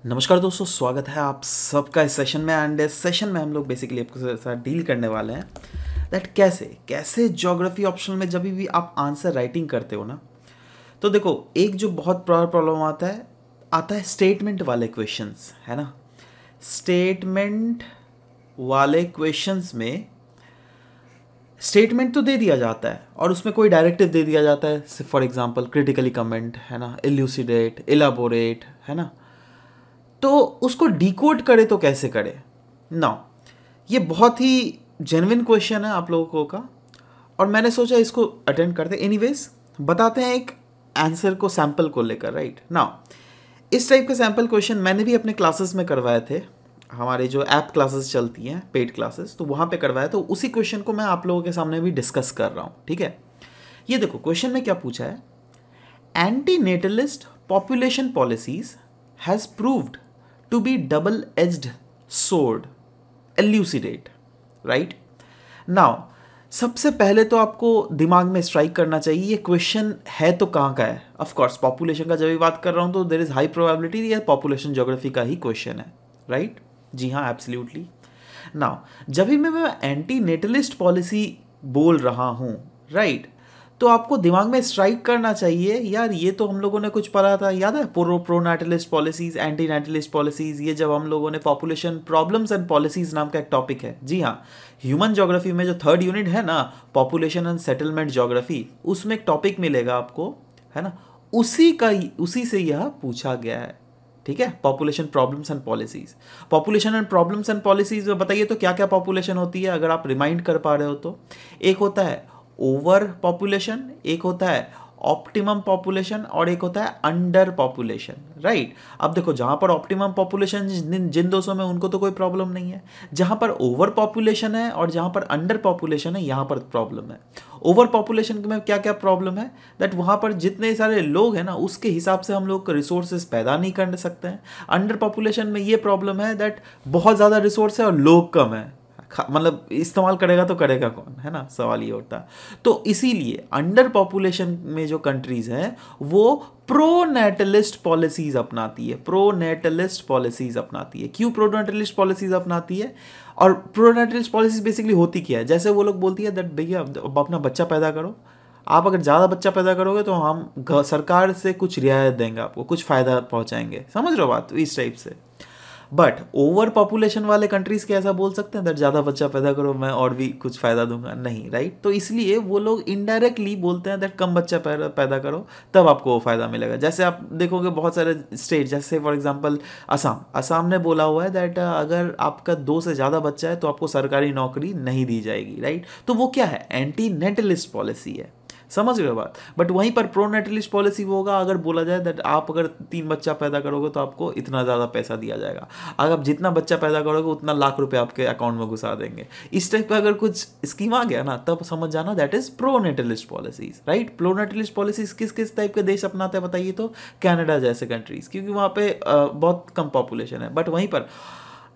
नमस्कार दोस्तों, स्वागत है आप सबका इस सेशन में। एंड इस सेशन में हम लोग बेसिकली आपके साथ डील करने वाले हैं दैट कैसे कैसे ज्योग्राफी ऑप्शनल में जब भी आप आंसर राइटिंग करते हो ना, तो देखो एक जो बहुत प्रॉब्लम आता है स्टेटमेंट वाले क्वेश्चंस, है ना। स्टेटमेंट वाले क्वेश्चंस में स्टेटमेंट तो दे दिया जाता है और उसमें कोई डायरेक्टिव दे दिया जाता है, फॉर एग्जांपल क्रिटिकली कमेंट, है ना, इल्यूसिडेट, इलाबोरेट, है ना। तो उसको डिकोड करे तो कैसे करे ना, ये बहुत ही जेन्युइन क्वेश्चन है आप लोगों का और मैंने सोचा इसको अटेंड करते। एनीवेज बताते हैं एक आंसर को सैंपल को लेकर, राइट ना। इस टाइप के सैंपल क्वेश्चन मैंने भी अपने क्लासेस में करवाए थे, हमारे जो ऐप क्लासेस चलती हैं पेड क्लासेस, तो वहाँ पे करवाया। तो उसी क्वेश्चन को मैं आप लोगों के सामने भी डिस्कस कर रहा हूँ, ठीक है। ये देखो क्वेश्चन में क्या पूछा है, anti natalist population policies has proved to be double-edged sword, elucidate, right? Now, सबसे पहले तो आपको दिमाग में स्ट्राइक करना चाहिए ये क्वेश्चन है तो कहाँ का है। ऑफ कोर्स पॉपुलेशन का जब भी बात कर रहा हूँ तो देयर इज हाई प्रोबेबिलिटी ये पॉपुलेशन ज्योग्राफी का ही क्वेश्चन है, राइट? जी हाँ, एब्सोल्युटली। नाउ जब भी मैं एंटी नेटलिस्ट पॉलिसी बोल रहा हूँ, राइट, तो आपको दिमाग में स्ट्राइक करना चाहिए यार ये तो हम लोगों ने कुछ पढ़ा था, याद है, pro netlist policies, anti netlist policies, ये जब हम लोगों ने पॉपुलेशन प्रॉब्लम्स एंड पॉलिसीज नाम का एक टॉपिक है, जी हाँ, ह्यूमन ज्योग्राफी में जो 3rd यूनिट है ना, पॉपुलेशन एंड सेटलमेंट ज्योग्राफी, उसमें एक टॉपिक मिलेगा आपको, है ना, उसी से यह पूछा गया है, ठीक है। Population problems and policies, population and problems and policies में बताइए तो क्या क्या पॉपुलेशन होती है, अगर आप रिमाइंड कर पा रहे हो तो। एक होता है ओवर पॉपुलेशन, एक होता है ऑप्टिमम पॉपुलेशन और एक होता है अंडर पॉपुलेशन, राइट। अब देखो जहां पर ऑप्टिमम पॉपुलेशन जिन दोस्तों में उनको तो कोई प्रॉब्लम नहीं है, जहां पर ओवर पॉपुलेशन है और जहां पर अंडर पॉपुलेशन है यहां पर प्रॉब्लम है। ओवर पॉपुलेशन में क्या क्या प्रॉब्लम है, दैट वहां पर जितने सारे लोग हैं ना उसके हिसाब से हम लोग रिसोर्सेज पैदा नहीं कर सकते हैं। अंडर पॉपुलेशन में ये प्रॉब्लम है दैट बहुत ज़्यादा रिसोर्स है और लोग कम है, मतलब इस्तेमाल करेगा तो करेगा कौन, है ना, सवाल ये उठता। तो इसीलिए अंडर पॉपुलेशन में जो कंट्रीज हैं वो प्रो नेटलिस्ट पॉलिसीज अपनाती है, प्रो नेटलिस्ट पॉलिसीज अपनाती है। क्यों प्रो नेटलिस्ट पॉलिसीज अपनाती है, और प्रो नेटलिस्ट पॉलिसीज बेसिकली होती क्या है, जैसे वो लोग बोलती है दैट भैया अपना बच्चा पैदा करो, आप अगर ज़्यादा बच्चा पैदा करोगे तो हम सरकार से कुछ रियायत देंगे, आपको कुछ फ़ायदा पहुंचाएंगे, समझ रहे हो बात, इस टाइप से। बट ओवर पॉपुलेशन वाले कंट्रीज के ऐसा बोल सकते हैं दैट ज़्यादा बच्चा पैदा करो मैं और भी कुछ फ़ायदा दूंगा, नहीं, राइट। तो इसलिए वो लोग इनडायरेक्टली बोलते हैं दैट कम बच्चा पैदा करो तब आपको वो फ़ायदा मिलेगा। जैसे आप देखोगे बहुत सारे स्टेट, जैसे फॉर एग्जांपल असम ने बोला हुआ है दैट अगर आपका 2 से ज़्यादा बच्चा है तो आपको सरकारी नौकरी नहीं दी जाएगी, राइट। तो वो क्या है, एंटी नेटलिस्ट पॉलिसी है, समझ रहे हो बात। बट वहीं पर प्रो नेटलिस्ट पॉलिसी वो होगा अगर बोला जाए दैट आप अगर 3 बच्चा पैदा करोगे तो आपको इतना ज़्यादा पैसा दिया जाएगा, अगर आप जितना बच्चा पैदा करोगे उतना लाख रुपए आपके अकाउंट में घुसा देंगे। इस टाइप का अगर कुछ स्कीम आ गया ना तब समझ जाना that is pro netlist policies, right. Pro netlist policies किस किस टाइप के देश अपनाते हैं बताइए तो, कनाडा जैसे कंट्रीज, क्योंकि वहाँ पे बहुत कम पॉपुलेशन है। बट वहीं पर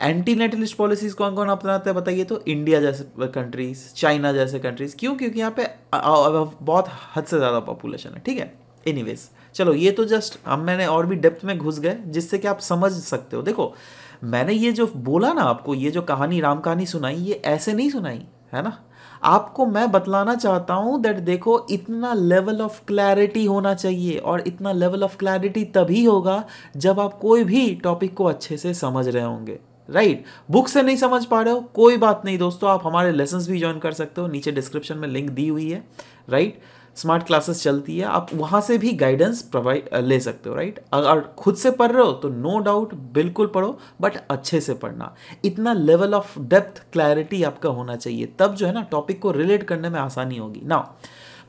एंटी नेटलिस्ट पॉलिसीज कौन कौन अपनाते हैं बताइए तो, इंडिया जैसे कंट्रीज, चाइना जैसे कंट्रीज। क्यों, क्योंकि यहाँ पे बहुत हद से ज़्यादा पॉपुलेशन है, ठीक है। एनीवेज चलो ये तो जस्ट अब मैंने और भी डेप्थ में घुस गए जिससे कि आप समझ सकते हो। देखो मैंने ये जो बोला ना आपको, ये जो कहानी राम कहानी सुनाई, ये ऐसे नहीं सुनाई, है ना। आपको मैं बतलाना चाहता हूँ दैट देखो इतना लेवल ऑफ क्लैरिटी होना चाहिए, और इतना लेवल ऑफ क्लैरिटी तभी होगा जब आप कोई भी टॉपिक को अच्छे से समझ रहे होंगे, राइट। बुक से नहीं समझ पा रहे हो कोई बात नहीं दोस्तों, आप हमारे लेसन्स भी ज्वाइन कर सकते हो, नीचे डिस्क्रिप्शन में लिंक दी हुई है, राइट। स्मार्ट क्लासेस चलती है, आप वहाँ से भी गाइडेंस प्रोवाइड ले सकते हो, राइट। अगर खुद से पढ़ रहे हो तो नो डाउट बिल्कुल पढ़ो, बट अच्छे से पढ़ना, इतना लेवल ऑफ डेप्थ क्लैरिटी आपका होना चाहिए, तब जो है ना टॉपिक को रिलेट करने में आसानी होगी ना।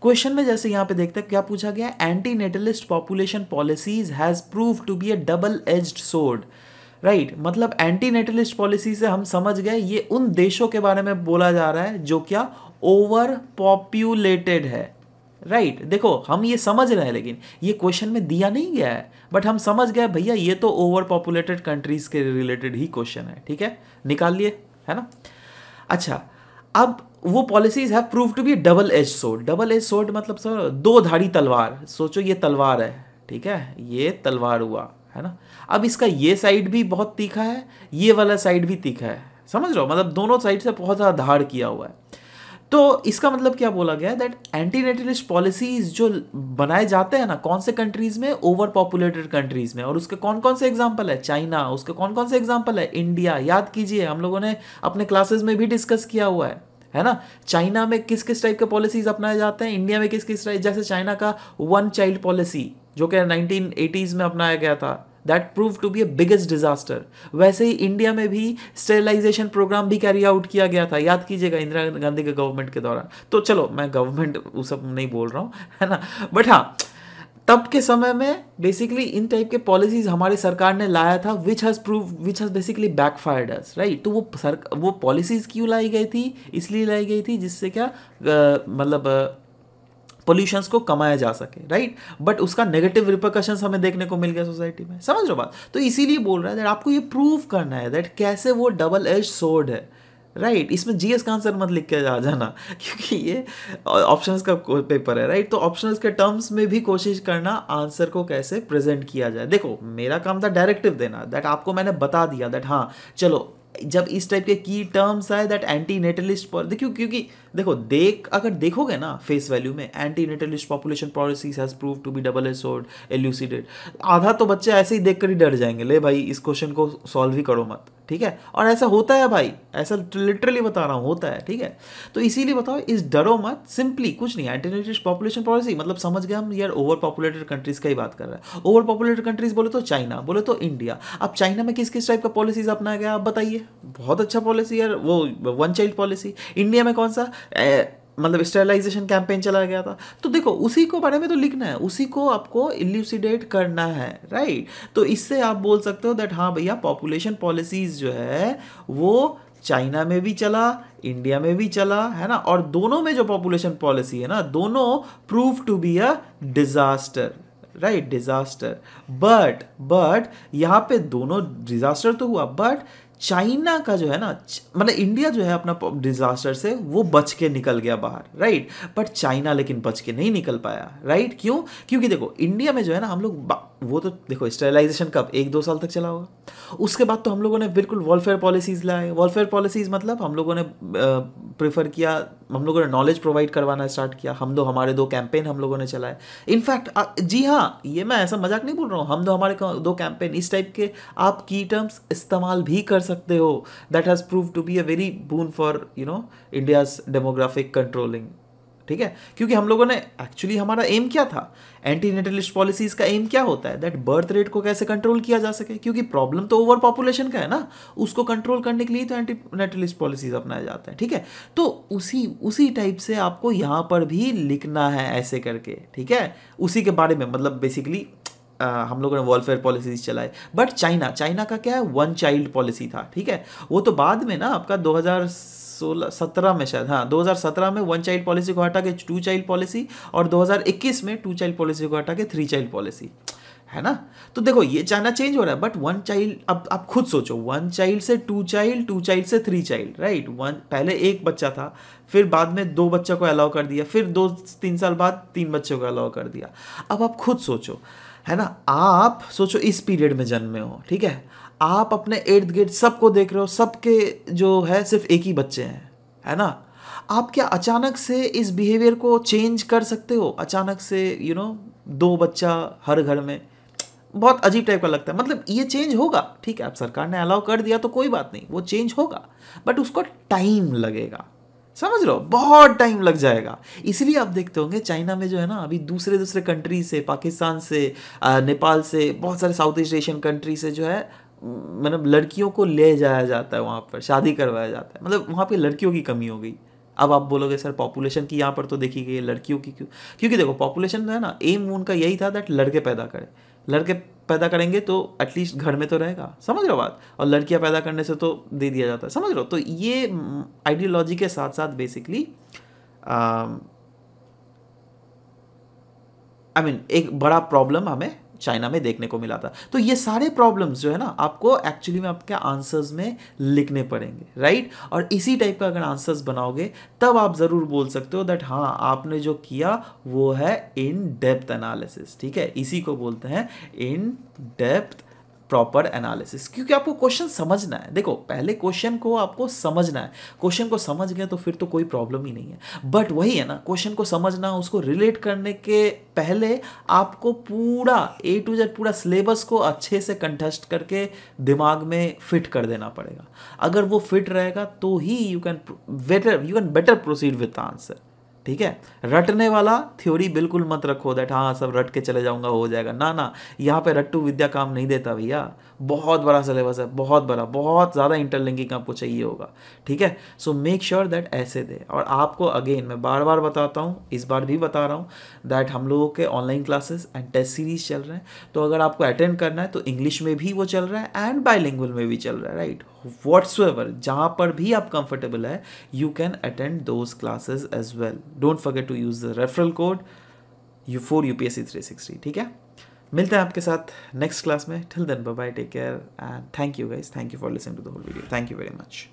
क्वेश्चन में जैसे यहाँ पे देखते हैं क्या पूछा गया, anti natalist population policies has prove to be a double edged sword, right. मतलब एंटी नेटलिस्ट पॉलिसी से हम समझ गए ये उन देशों के बारे में बोला जा रहा है जो क्या ओवर पॉपुलेटेड है, राइट। देखो हम ये समझ रहे हैं लेकिन ये क्वेश्चन में दिया नहीं गया है, बट हम समझ गए भैया ये तो ओवर पॉपुलेटेड कंट्रीज के रिलेटेड ही क्वेश्चन है, ठीक है, निकाल लिए, है ना। अच्छा अब वो policies have prove to be double edge sword, double edge sword मतलब सर दो धारी तलवार, सोचो ये तलवार है, ठीक है, ये तलवार हुआ, है ना। अब इसका ये साइड भी बहुत तीखा है, ये वाला साइड भी तीखा है, समझ रहे हो, मतलब दोनों साइड से बहुत ज़्यादा धाड़ किया हुआ है। तो इसका मतलब क्या बोला गया है दैट एंटी नेटलिस्ट पॉलिसीज जो बनाए जाते हैं ना, कौन से कंट्रीज में, ओवर पॉपुलेटेड कंट्रीज में, और उसके कौन कौन से एग्जांपल है, चाइना, उसके कौन कौन से एग्जांपल है, इंडिया। याद कीजिए, हम लोगों ने अपने क्लासेस में भी डिस्कस किया हुआ है ना। चाइना में किस किस टाइप के पॉलिसीज अपनाए जाते हैं, इंडिया में किस किस टाइप, जैसे चाइना का वन चाइल्ड पॉलिसी जो कि 1980s में अपनाया गया था, that prove to be a biggest disaster. वैसे ही इंडिया में भी स्टेरिलाइजेशन प्रोग्राम भी कैरी आउट किया गया था, याद कीजिएगा, इंदिरा गांधी के गवर्नमेंट के दौरान। तो चलो, मैं गवर्नमेंट वो सब नहीं बोल रहा हूँ, है ना, बट हाँ, तब के समय में बेसिकली इन टाइप के पॉलिसीज हमारी सरकार ने लाया था, which has basically backfired us, right. तो वो पॉलिसीज क्यों लाई गई थी, इसलिए लाई गई थी जिससे क्या मतलब पोल्यूशंस को कमाया जा सके, राइट। बट उसका नेगेटिव रिपरकशंस हमें देखने को मिल गया सोसाइटी में, समझ लो बात। तो इसीलिए बोल रहा है दैट आपको ये प्रूव करना है दैट कैसे वो डबल एज सोर्ड है, राइट। इसमें जीएस का आंसर मत लिख के आ जाना, क्योंकि ये ऑप्शंस का पेपर है, राइट। तो ऑप्शंस के टर्म्स में भी कोशिश करना आंसर को कैसे प्रेजेंट किया जाए। देखो, मेरा काम था डायरेक्टिव देना, दैट आपको मैंने बता दिया दैट हाँ चलो, जब इस टाइप के की टर्म्स आए दैट एंटी नेटलिस्ट पर, देखो क्योंकि देखो अगर देखोगे ना फेस वैल्यू में, anti natalist population policies has prove to be double edge sword elucidated, आधा तो बच्चे ऐसे ही देखकर ही डर जाएंगे, ले भाई इस क्वेश्चन को सॉल्व ही करो मत, ठीक है। और ऐसा होता है भाई, ऐसा लिटरली बता रहा हूँ, होता है, ठीक है। तो इसीलिए बताओ, इस डरो मत, सिंपली कुछ नहीं, एंटी नेटलिस्ट पॉपुलेशन पॉलिसी मतलब समझ गए हम यार, ओवर पॉपुलेटेड कंट्रीज का ही बात कर रहा है। ओवर पॉपुलेटेड कंट्रीज बोले तो चाइना, बोले तो इंडिया। अब चाइना में किस किस टाइप का पॉलिसीज अपनाया गया आप बताइए, बहुत अच्छा पॉलिसी यार, वो वन चाइल्ड पॉलिसी। इंडिया में कौन सा मतलब स्टेरिलाइजेशन कैंपेन चलाया गया था। तो देखो, उसी को बारे में तो लिखना है, उसी को आपको इल्यूसिडेट करना है, राइट। तो इससे आप बोल सकते हो दैट हाँ भैया, पॉपुलेशन पॉलिसीज जो है वो चाइना में भी चला, इंडिया में भी चला, है ना, और दोनों में जो पॉपुलेशन पॉलिसी है ना, दोनों prove to be a disaster, right, disaster. But यहाँ पे दोनों डिजास्टर तो हुआ, बट चाइना का जो है ना, मतलब इंडिया जो है अपना डिजास्टर से वो बच के निकल गया बाहर, राइट। बट चाइना लेकिन बच के नहीं निकल पाया, राइट। क्यों? क्योंकि देखो, इंडिया में जो है ना हम लोग वो तो देखो, स्टेरिलाइजेशन कब 1-2 साल तक चला होगा, उसके बाद तो हम लोगों ने बिल्कुल वेलफेयर पॉलिसीज लाए। वेलफेयर पॉलिसीज मतलब हम लोगों ने प्रेफर किया, हम लोगों ने नॉलेज प्रोवाइड करवाना स्टार्ट किया, हमारे 2 कैंपेन हम लोगों ने चलाए। इनफैक्ट जी हाँ, ये मैं ऐसा मजाक नहीं बोल रहा हूँ, हमारे 2 कैंपेन, इस टाइप के आप की टर्म्स इस्तेमाल भी कर सकते हो, that has prove to be a very boon for India's demographic controlling, ठीक है। क्योंकि हम लोगों ने एक्चुअली, हमारा एम क्या था, एंटी नेटलिस्ट पॉलिसीज का एम क्या होता है दैट बर्थ रेट को कैसे कंट्रोल किया जा सके, क्योंकि प्रॉब्लम तो ओवर पॉपुलेशन का है ना, उसको कंट्रोल करने के लिए तो एंटी नेटलिस्ट पॉलिसीज अपनाया जाता है, ठीक है। तो उसी टाइप से आपको यहाँ पर भी लिखना है ऐसे करके, ठीक है। उसी के बारे में मतलब बेसिकली हम लोगों ने वेलफेयर पॉलिसीज चलाए। बट चाइना का क्या है, वन चाइल्ड पॉलिसी था, ठीक है। वो तो बाद में ना आपका 2017 में शायद, हाँ 2017 में वन चाइल्ड पॉलिसी को हटा के 2 चाइल्ड पॉलिसी, और 2021 में 2 चाइल्ड पॉलिसी को हटा के 3 चाइल्ड पॉलिसी, है ना। तो देखो, ये चाइना चेंज हो रहा है, बट वन चाइल्ड, अब आप खुद सोचो, 1 चाइल्ड से 2 चाइल्ड, 2 चाइल्ड से 3 चाइल्ड, राइट। पहले 1 बच्चा था, फिर बाद में 2 बच्चों को अलाउ कर दिया, फिर 2-3 साल बाद 3 बच्चों को अलाउ कर दिया। अब आप खुद सोचो, है ना, आप सोचो इस पीरियड में जन्मे हो, ठीक है, आप अपने इर्द गिर्द सबको देख रहे हो, सबके जो है सिर्फ एक ही बच्चे हैं, है ना। आप क्या अचानक से इस बिहेवियर को चेंज कर सकते हो? अचानक से 2 बच्चा हर घर में, बहुत अजीब टाइप का लगता है। मतलब ये चेंज होगा, ठीक है, अब सरकार ने अलाउ कर दिया तो कोई बात नहीं, वो चेंज होगा, बट उसको टाइम लगेगा, समझ लो, बहुत टाइम लग जाएगा। इसलिए आप देखते होंगे चाइना में जो है ना, अभी दूसरे कंट्रीज से, पाकिस्तान से, नेपाल से, बहुत सारे साउथ ईस्ट एशियन कंट्री से जो है, मतलब लड़कियों को ले जाया जाता है, वहाँ पर शादी करवाया जाता है, मतलब वहाँ पे लड़कियों की कमी हो गई। अब आप बोलोगे सर पॉपुलेशन की यहाँ पर तो देखी गई है, लड़कियों की क्यों? क्योंकि देखो, पॉपुलेशन है ना, एम उनका यही था दैट लड़के पैदा करें, लड़के पैदा करेंगे तो एटलीस्ट घर में तो रहेगा, समझ रहे हो बात, और लड़कियां पैदा करने से तो दे दिया जाता है, समझ रहे हो। तो ये आइडियोलॉजी के साथ साथ बेसिकली आई मीन एक बड़ा प्रॉब्लम हमें चाइना में देखने को मिला था। तो ये सारे प्रॉब्लम्स जो है ना आपको एक्चुअली में आपके आंसर्स में लिखने पड़ेंगे, राइट। और इसी टाइप का अगर आंसर्स बनाओगे तब आप ज़रूर बोल सकते हो दैट हाँ आपने जो किया वो है इन डेप्थ एनालिसिस, ठीक है। इसी को बोलते हैं इन डेप्थ प्रॉपर एनालिसिस, क्योंकि आपको क्वेश्चन समझना है। देखो पहले क्वेश्चन को आपको समझना है, क्वेश्चन को समझ गए तो फिर तो कोई प्रॉब्लम ही नहीं है। बट वही है ना, क्वेश्चन को समझना, उसको रिलेट करने के पहले आपको पूरा A to Z पूरा सिलेबस को अच्छे से कंटेस्ट करके दिमाग में फिट कर देना पड़ेगा। अगर वो फिट रहेगा तो ही you can better proceed with answer, ठीक है। रटने वाला थ्योरी बिल्कुल मत रखो दैट हाँ सब रट के चले जाऊंगा हो जाएगा, ना ना, यहाँ पे रट्टू विद्या काम नहीं देता भैया। बहुत बड़ा सिलेबस है, बहुत बड़ा, बहुत ज़्यादा इंटरलिंकिंग आपको चाहिए होगा, ठीक है। सो मेक श्योर दैट ऐसे दे। और आपको अगेन मैं बार बार बताता हूँ, इस बार भी बता रहा हूँ दैट हम लोगों के online classes and test series चल रहे हैं। तो अगर आपको अटेंड करना है तो इंग्लिश में भी वो चल रहा है एंड बाइलिंगुअल में भी चल रहा है, राइट। व्हाट्सएवर जहाँ पर भी आप कंफर्टेबल है you can attend those classes as well. Don't forget to use the referral code U4 UPSC 360, ठीक है। मिलते हैं आपके साथ नेक्स्ट क्लास में। Till then bye bye, take care and thank you guys, thank you for listening to the whole video, thank you very much.